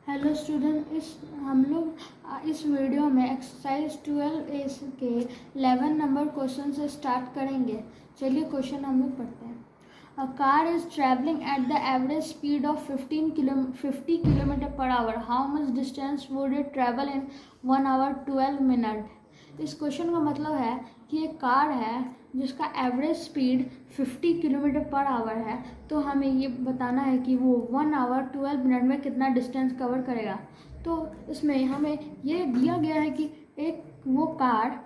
Hello student, हम लोग इस वीडियो में एक्सरसाइज 12A के 11 नंबर क्वेश्चन से स्टार्ट करेंगे। चलिए क्वेश्चन हम लोग पढ़ते हैं। A car is travelling at the average speed of 50 kilometre per hour. How much distance would it travel in 1 hour 12 minute. इस क्वेश्चन का मतलब है कि एक कार है जिसका average speed 50 kilometre per hour है, तो हमें ये बताना है कि वो 1 आवर 12 मिनट में कितना डिस्टेंस कवर करेगा। तो इसमें हमें ये दिया गया है कि एक वो कार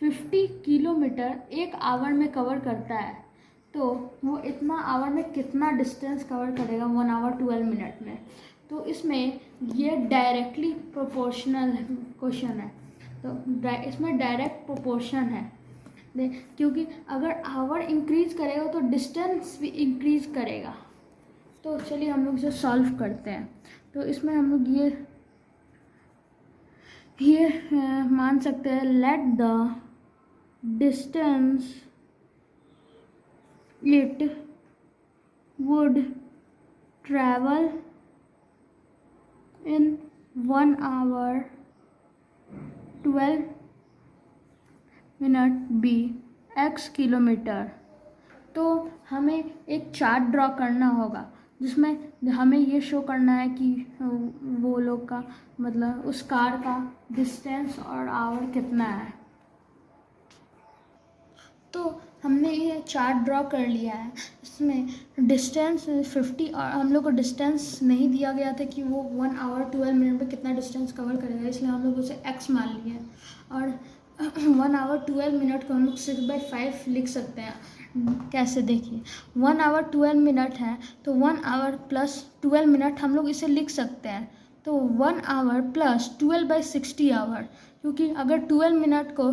50 किलोमीटर एक आवर में कवर करता है, तो वो इतना आवर में कितना डिस्टेंस कवर करेगा 1 आवर 12 मिनट में। तो इसमें ये डायरेक्टली प्रोपोर्शनल क्वेश्चन है, तो इसमें डायरेक्ट प्रोपोर्शन है। क्योंकि अगर आवर इंक्रीज करेगा तो डिस्टेंस भी इंक्रीज करेगा। तो चलिए हम लोग इसे सॉल्व करते हैं। तो इसमें हम लोग ये मान सकते हैं, let the distance it would travel in 1 hour 12 minute be x kilometre. तो हमें एक चार्ट ड्रॉ करना होगा जिसमें हमें ये शो करना है कि वो लोग का मतलब उस कार का डिस्टेंस और आवर कितना है। तो हमने ये चार्ट ड्रॉ कर लिया है। इसमें डिस्टेंस 50 और हम लोग को डिस्टेंस नहीं दिया गया था कि वो 1 आवर 12 मिनट में कितना डिस्टेंस कवर करेगा, इसलिए हम लोग उसे x मान लिए। और 1 आवर 12 मिनट को हम लोग 6/5 लिख सकते हैं। कैसे, देखिए 1 आवर 12 मिनट है तो 1 आवर प्लस 12 मिनट हम लोग इसे लिख सकते हैं। तो 1 आवर प्लस 12/60 आवर, क्योंकि अगर 12 मिनट को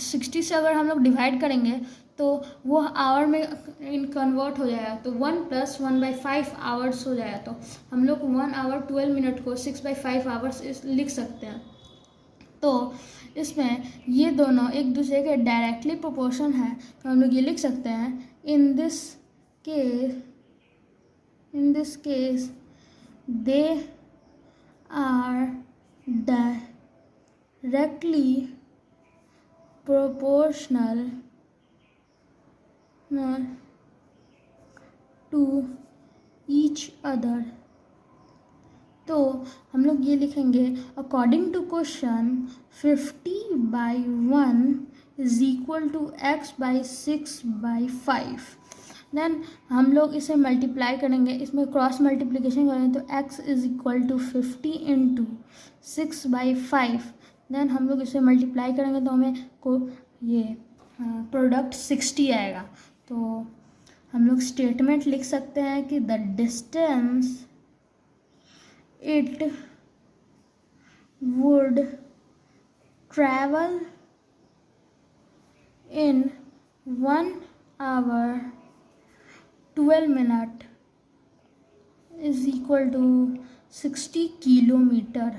60 से अगर हम लोग डिवाइड करेंगे तो वो आवर में कन्वर्ट हो जाएगा, तो 1 + 1/5 आवर्स हो जाएगा। तो हम लोग 1 आवर 12 मिनट को 6/5 आवर्स लिख सकते हैं। तो इसमें ये दोनों एक दूसरे के डायरेक्टली प्रोपोर्शन है, तो हम लोग ये लिख सकते हैं, in this case they are directly proportional to each other। तो हम लोग ये लिखेंगे, according to question 50/1 is equal to x/6/5। Then हम लोग इसे मल्टीप्लाई करेंगे, इसमें क्रॉस मल्टीप्लिकेशन करेंगे तो x is equal to 50 × 6/5। Then हम लोग इसे मल्टीप्लाई करेंगे तो हमें को ये प्रोडक्ट 60 आएगा। तो हम लोग स्टेटमेंट लिख सकते हैं कि the distance it would travel in 1 hour 12 minute is equal to 60 kilometre.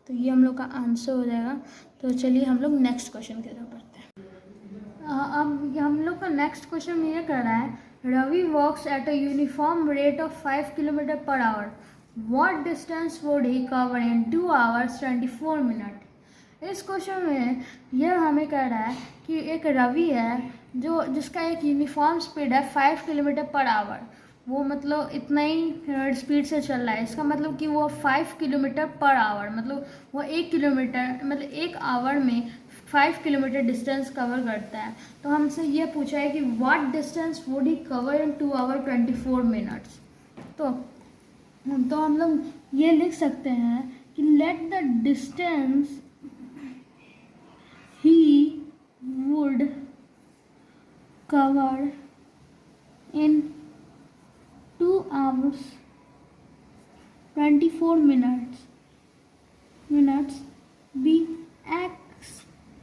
तो ये हम लोग का आंसर हो जाएगा। तो चलिए हम लोग नेक्स्ट क्वेश्चन की तरफ बढ़ते हैं। अब हम लोग का नेक्स्ट क्वेश्चन ये कर रहा है, Ravi walks at a uniform rate of 5 kilometre per hour. What distance would he cover in 2 hours 24 minute. इस क्वेश्चन में यह हमें कह रहा है कि एक रवि है जिसका एक यूनिफॉर्म स्पीड है 5 किलोमीटर पर आवर। वो मतलब इतना ही स्पीड से चल रहा है। इसका मतलब कि वो 5 किलोमीटर पर आवर, मतलब वो 1 किलोमीटर मतलब 1 आवर में 5 किलोमीटर डिस्टेंस कवर करता है। तो हमसे ये पूछा है कि what distance would he cover in 2 hour 24 minutes. तो हम लोग ये लिख सकते हैं कि let the distance he would cover in 2 hours 24 minutes be x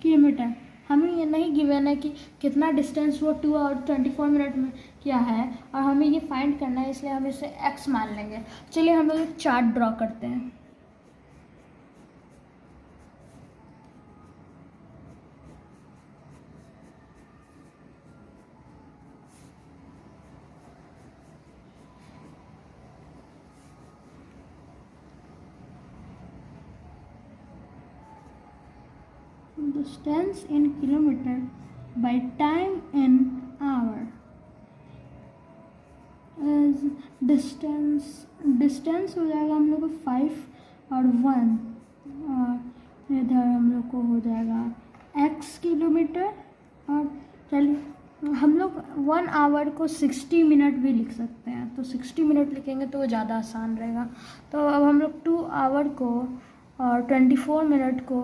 kilometre. हमें ये नहीं गिवन है कि कितना डिस्टेंस वो 2 आवर 24 मिनट में क्या है, और हमें ये फाइंड करना है, इसलिए हम इसे x मान लेंगे। चलिए हम लोग एक चार्ट ड्रॉ करते हैं। Distance in kilometre by time in hour. Distance हो जाएगा हम लोग को 5 और 1, और इधर हम लोग को हो जाएगा x किलोमीटर। और चलिए हम लोग 1 आवर को 60 मिनट भी लिख सकते हैं, तो 60 मिनट लिखेंगे तो वो ज़्यादा आसान रहेगा। तो अब हम लोग 2 आवर को और 24 मिनट को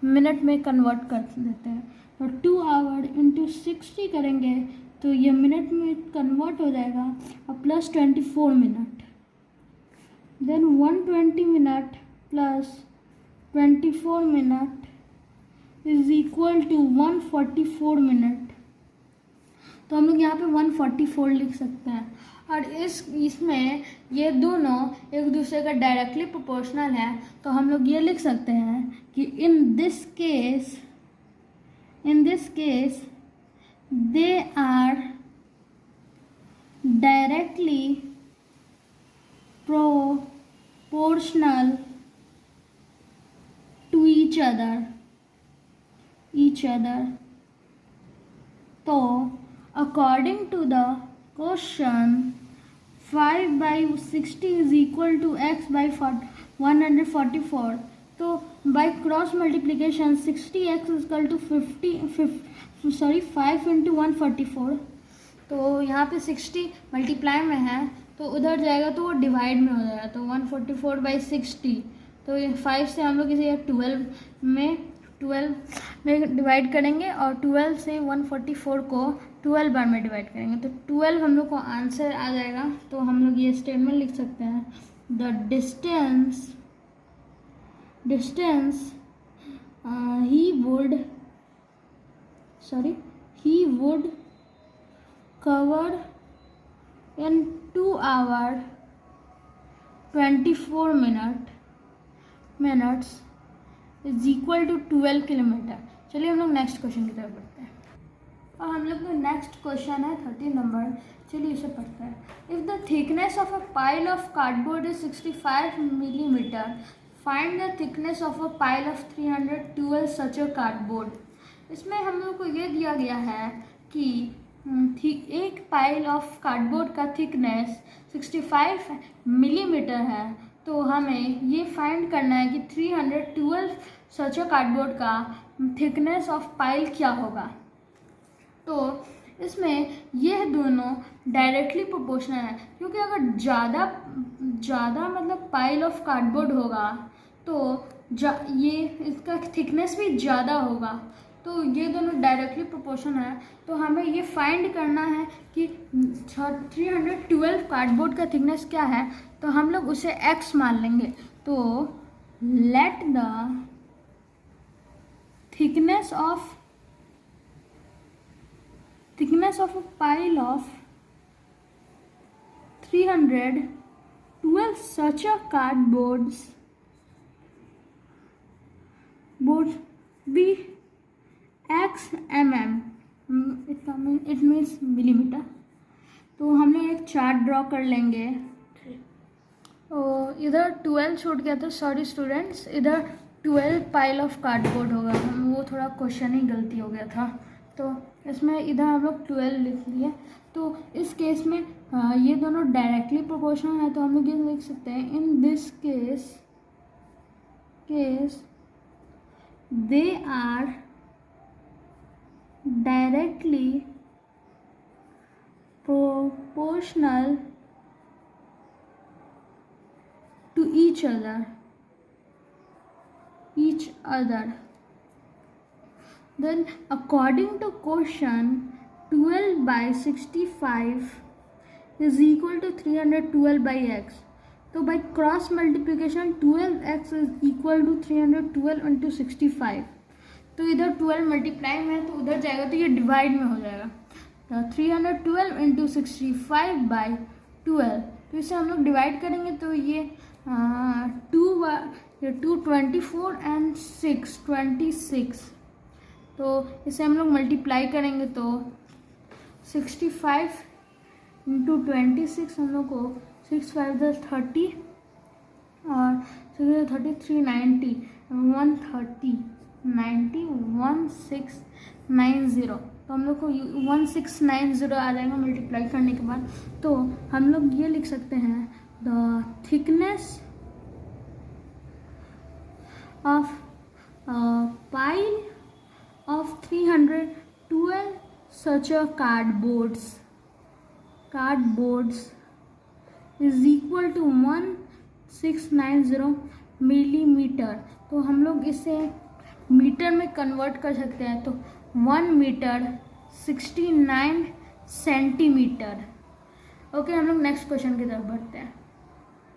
मिनट में कन्वर्ट कर देते हैं। तो 2 आवर इंटू 60 करेंगे तो ये मिनट में कन्वर्ट हो जाएगा, और plus 24 minute, then 120 minute plus 24 minute is equal to 144 minute. तो हम लोग यहाँ पे 144 लिख सकते हैं। और इसमें ये दोनों एक दूसरे का डायरेक्टली प्रोपोर्शनल है, तो हम लोग ये लिख सकते हैं कि इन this case they are directly proportional to each other। तो according to the question 5/60 is equal to x by 144। तो by cross multiplication 60x is equal to 5 into 144। तो यहाँ पे 60 मल्टीप्लाई में है तो उधर जाएगा तो वो डिवाइड में हो जाएगा, तो 144/60। तो ये 5 से हम लोग इसे 12 में डिवाइड करेंगे, और 12 से 144 को 12 बार में डिवाइड करेंगे, तो 12 हम लोग को आंसर आ जाएगा। तो हम लोग ये स्टेटमेंट लिख सकते हैं, the distance he would cover in 2 hours 24 minutes is equal to 12 kilometre. चलिए हम लोग नेक्स्ट क्वेश्चन की तरफ बढ़ते हैं, और हम लोग का नेक्स्ट क्वेश्चन है 30 नंबर। चलिए इसे पढ़ते हैं। If the thickness of a pile of cardboard is 65 millimetre, find the thickness of a pile of 312 such a cardboard. इसमें हम लोग को ये दिया गया है कि एक पाइल ऑफ कार्डबोर्ड का थिकनेस 65 मिलीमीटर है, तो हमें ये फाइंड करना है कि 312 सच अ कार्डबोर्ड का थिकनेस ऑफ पाइल क्या होगा। तो इसमें यह दोनों डायरेक्टली प्रोपोर्शनल है, क्योंकि अगर ज़्यादा मतलब पाइल ऑफ कार्डबोर्ड होगा तो ये इसका थिकनेस भी ज़्यादा होगा, तो ये दोनों डायरेक्टली प्रोपोर्शनल है। तो हमें ये फाइंड करना है कि 312 कार्डबोर्ड का थिकनेस क्या है, तो हम लोग उसे x मान लेंगे। तो let the thickness of a pile of 312 such a cardboard be x mm, it means millimetre. तो हम लोग एक चार्ट ड्रॉ कर लेंगे। और इधर 12 छूट गया था, सॉरी स्टूडेंट्स, इधर 12 पाइल ऑफ कार्डबोर्ड होगा, वो थोड़ा क्वेश्चन ही गलती हो गया था। तो इसमें इधर हम लोग 12 लिख लिए। तो इस केस में ये दोनों डायरेक्टली प्रोपोर्शनल है, तो हम लोग ये लिख सकते हैं, in this case they are directly proportional to each other। Then according to question 12/65 is equal to 312/x। तो by cross multiplication 12x is equal to 312 into 65। तो इधर 12 मल्टीप्लाई में है तो उधर जाएगा तो ये डिवाइड में हो जाएगा, तो 312 इंटू 65/12। तो इसे हम लोग डिवाइड करेंगे तो ये 224 एंड 626। तो इसे हम लोग मल्टीप्लाई करेंगे तो 65 इंटू 26 हम लोग को 6 5 30 और 30 390 130। 1690, तो हम लोग को 1690 आ जाएगा मल्टीप्लाई करने के बाद। तो हम लोग ये लिख सकते हैं the thickness of pile of 312 such a cardboards is equal to 1690 millimeter। तो हम लोग इसे मीटर में कन्वर्ट कर सकते हैं, तो 1 मीटर 69 सेंटीमीटर। ओके, हम लोग नेक्स्ट क्वेश्चन की तरफ बढ़ते हैं।